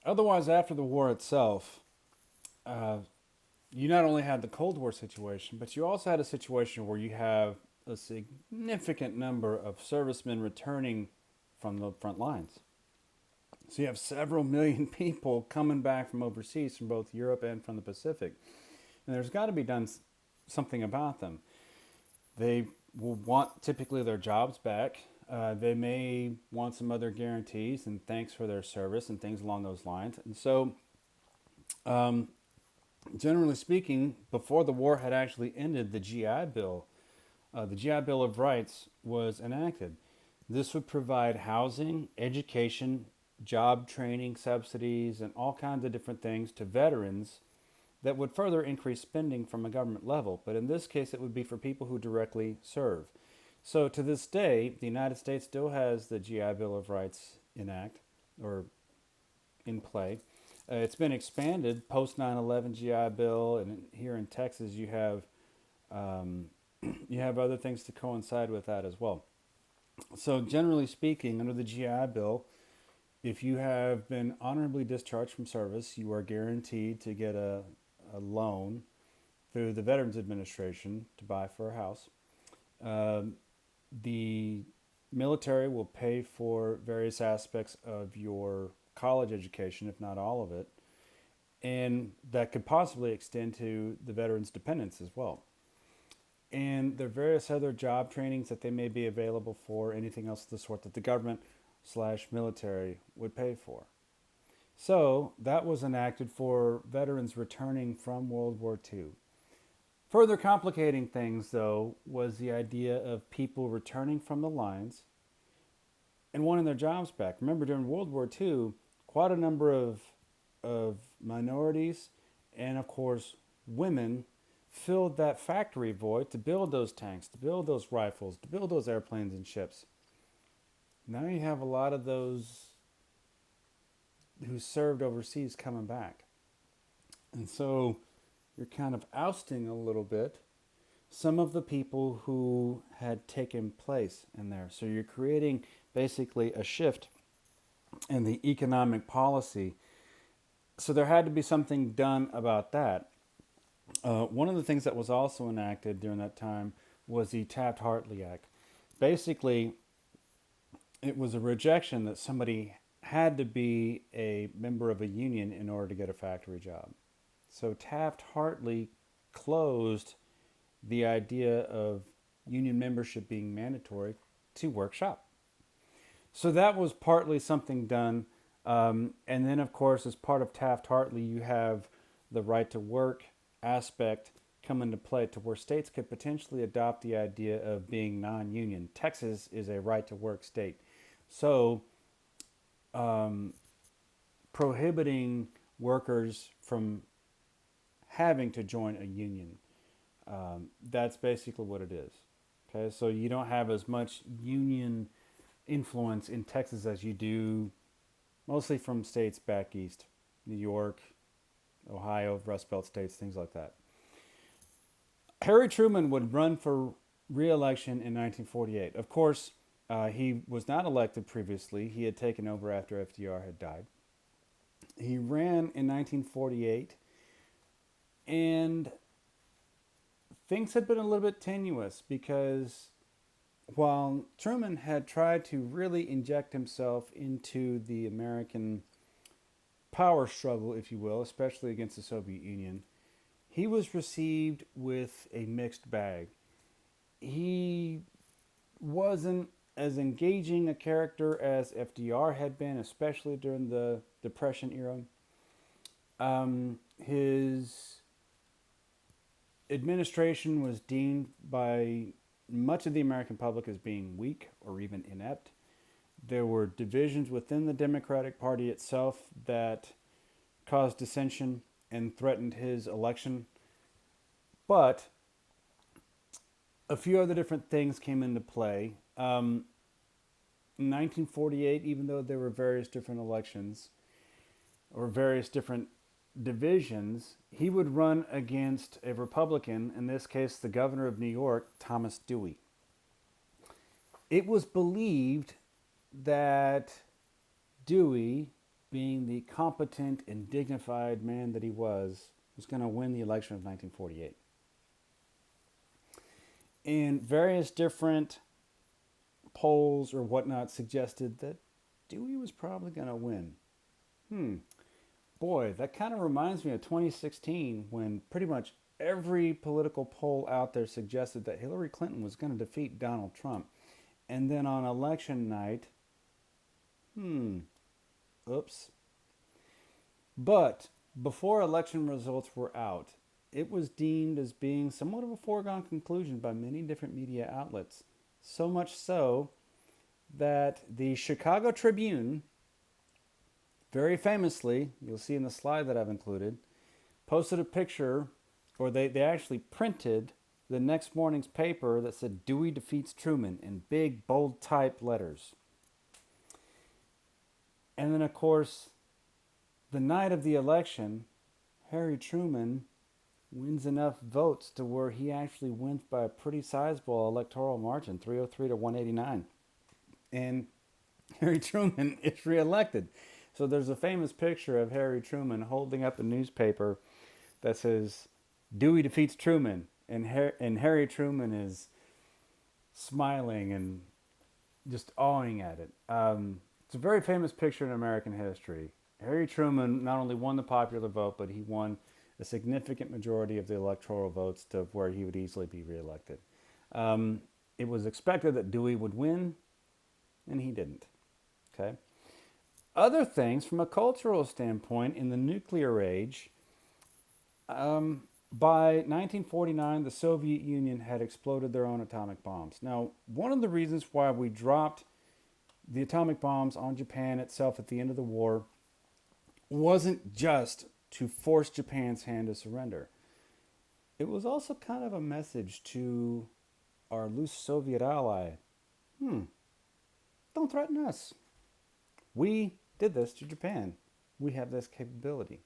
Otherwise, after the war itself, uh, you not only had the Cold War situation, but you also had a situation where you have a significant number of servicemen returning from the front lines. So you have several million people coming back from overseas, from both Europe and from the Pacific. And there's got to be done something about them. They will want typically their jobs back. They may want some other guarantees and thanks for their service and things along those lines. And so, um, generally speaking, before the war had actually ended, the GI Bill of Rights was enacted. This would provide housing, education, job training subsidies, and all kinds of different things to veterans that would further increase spending from a government level. But in this case, it would be for people who directly serve. So to this day, the United States still has the GI Bill of Rights in act or in play. It's been expanded post 9/11 GI Bill, and here in Texas, um, you have other things to coincide with that as well. So generally speaking, under the GI Bill, if you have been honorably discharged from service, you are guaranteed to get a loan through the Veterans Administration to buy for a house. Um, the military will pay for various aspects of your college education, if not all of it, and that could possibly extend to the veterans' dependents as well. And there are various other job trainings that they may be available for, anything else of the sort that the government slash military would pay for. So that was enacted for veterans returning from World War II. Further complicating things, though, was the idea of people returning from the lines and wanting their jobs back. Remember, during World War II, quite a number of minorities and, of course, women filled that factory void to build those tanks, to build those rifles, to build those airplanes and ships. Now you have a lot of those who served overseas coming back. And so you're kind of ousting a little bit some of the people who had taken place in there. So you're creating basically a shift in the economic policy. So there had to be something done about that. One of the things that was also enacted during that time was the Taft Hartley Act. Basically, it was a rejection that somebody had to be a member of a union in order to get a factory job. So Taft Hartley closed the idea of union membership being mandatory to work shop. So that was partly something done. And then, of course, as part of Taft Hartley, you have the right to work aspect come into play to where states could potentially adopt the idea of being non union. Texas is a right to work state. So, um, prohibiting workers from having to join a union. That's basically what it is. Okay, so you don't have as much union influence in Texas as you do mostly from states back east, New York, Ohio, Rust Belt states, things like that. Harry Truman would run for re-election in 1948. Of course, he was not elected previously. He had taken over after FDR had died. He ran in 1948, and things had been a little bit tenuous because while Truman had tried to really inject himself into the American power struggle, if you will, especially against the Soviet Union, he was received with a mixed bag. He wasn't as engaging a character as FDR had been, especially during the Depression era. His administration was deemed by much of the American public as being weak or even inept. There were divisions within the Democratic Party itself that caused dissension and threatened his election. But a few other different things came into play. In 1948, even though there were various different elections or various different divisions, he would run against a Republican, in this case, the governor of New York, Thomas Dewey. It was believed that Dewey being the competent and dignified man that he was going to win the election of 1948. And various different polls or whatnot suggested that Dewey was probably going to win. Boy, that kind of reminds me of 2016 when pretty much every political poll out there suggested that Hillary Clinton was going to defeat Donald Trump. And then on election night, oops. But before election results were out, it was deemed as being somewhat of a foregone conclusion by many different media outlets. So much so that the Chicago Tribune, very famously, you'll see in the slide that I've included, posted a picture, or they actually printed the next morning's paper that said Dewey defeats Truman in big, bold type letters. And then, of course, the night of the election, Harry Truman wins enough votes to where he actually wins by a pretty sizable electoral margin, 303 to 189. And Harry Truman is reelected. So there's a famous picture of Harry Truman holding up a newspaper that says, Dewey defeats Truman. And Harry Truman is smiling and just awing at it. It's a very famous picture in American history. Harry Truman not only won the popular vote, but he won a significant majority of the electoral votes to where he would easily be reelected. It was expected that Dewey would win, and he didn't. Okay. Other things from a cultural standpoint in the nuclear age, by 1949, the Soviet Union had exploded their own atomic bombs. Now, one of the reasons why we dropped the atomic bombs on Japan itself at the end of the war wasn't just to force Japan's hand to surrender. It was also kind of a message to our loose Soviet ally. Don't threaten us. We did this to Japan. We have this capability.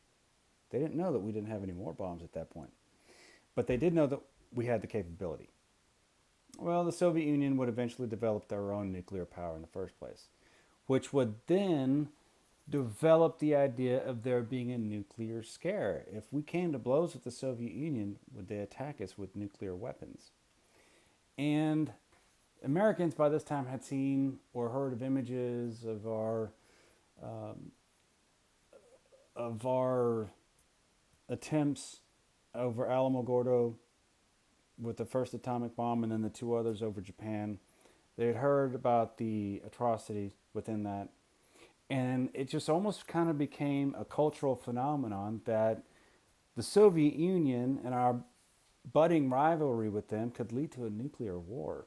They didn't know that we didn't have any more bombs at that point. But they did know that we had the capability. Well, the Soviet Union would eventually develop their own nuclear power in the first place, which would then develop the idea of there being a nuclear scare. If we came to blows with the Soviet Union, would they attack us with nuclear weapons? And Americans by this time had seen or heard of images of our attempts over Alamogordo with the first atomic bomb and then the two others over Japan. They had heard about the atrocities within that. And it just almost kind of became a cultural phenomenon that the Soviet Union and our budding rivalry with them could lead to a nuclear war.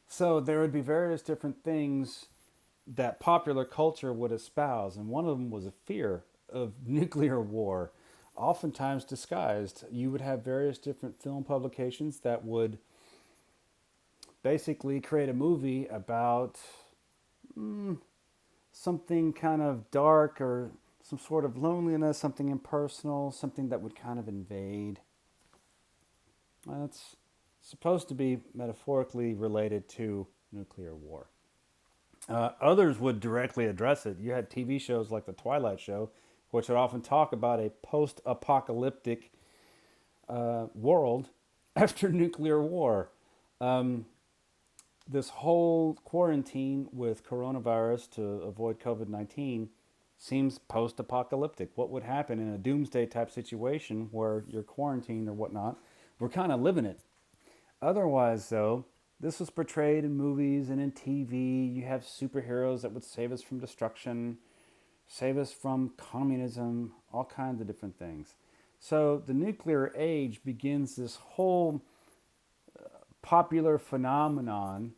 So there would be various different things that popular culture would espouse, and one of them was a fear of nuclear war, oftentimes disguised. You would have various different film publications that would basically create a movie about something kind of dark or some sort of loneliness, something impersonal, something that would kind of invade. That's supposed to be metaphorically related to nuclear war. Others would directly address it. You had TV shows like The Twilight Show, which would often talk about a post-apocalyptic world after nuclear war. This whole quarantine with coronavirus to avoid COVID-19 seems post-apocalyptic. What would happen in a doomsday type situation where you're quarantined or whatnot? We're kind of living it. Otherwise, though, this was portrayed in movies and in TV. You have superheroes that would save us from destruction, save us from communism, all kinds of different things. So the nuclear age begins this whole popular phenomenon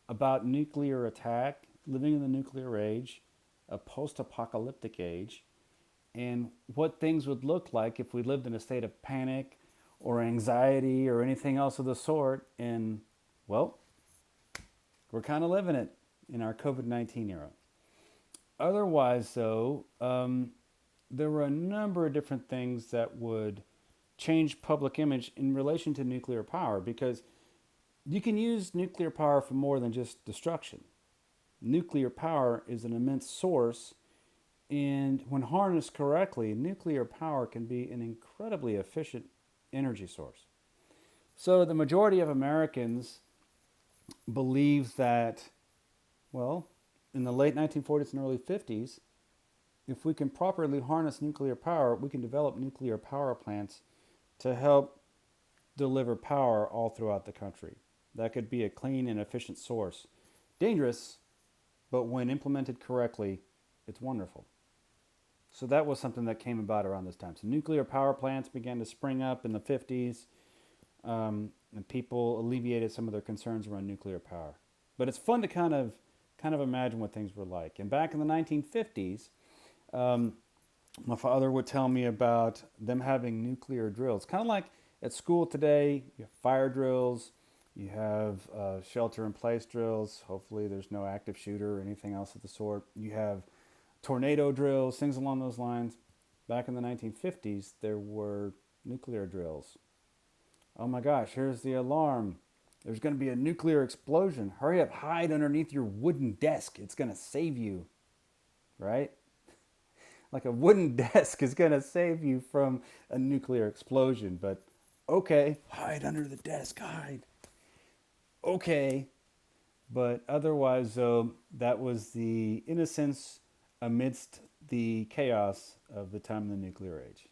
about nuclear attack, living in the nuclear age, a post-apocalyptic age, and what things would look like if we lived in a state of panic or anxiety or anything else of the sort. And, well, we're kind of living it in our COVID-19 era. Otherwise, though, there were a number of different things that would change public image in relation to nuclear power, because you can use nuclear power for more than just destruction. Nuclear power is an immense source And when harnessed correctly, nuclear power can be an incredibly efficient energy source. So the majority of Americans believe that, well, in the late 1940s and early 50s, if we can properly harness nuclear power, we can develop nuclear power plants to help deliver power all throughout the country. That could be a clean and efficient source. Dangerous, but when implemented correctly, it's wonderful. So that was something that came about around this time. So nuclear power plants began to spring up in the 50s, and people alleviated some of their concerns around nuclear power. But it's fun to kind of imagine what things were like. And back in the 1950s, um, my father would tell me about them having nuclear drills. Kind of like at school today, you have fire drills, you have shelter in place drills. Hopefully, there's no active shooter or anything else of the sort. You have tornado drills, things along those lines. Back in the 1950s, there were nuclear drills. Oh my gosh, here's the alarm. There's going to be a nuclear explosion. Hurry up, hide underneath your wooden desk. It's going to save you, right? Like a wooden desk is going to save you from a nuclear explosion. But okay, hide under the desk, hide. Okay. But otherwise, though, that was the innocence amidst the chaos of the time of the nuclear age.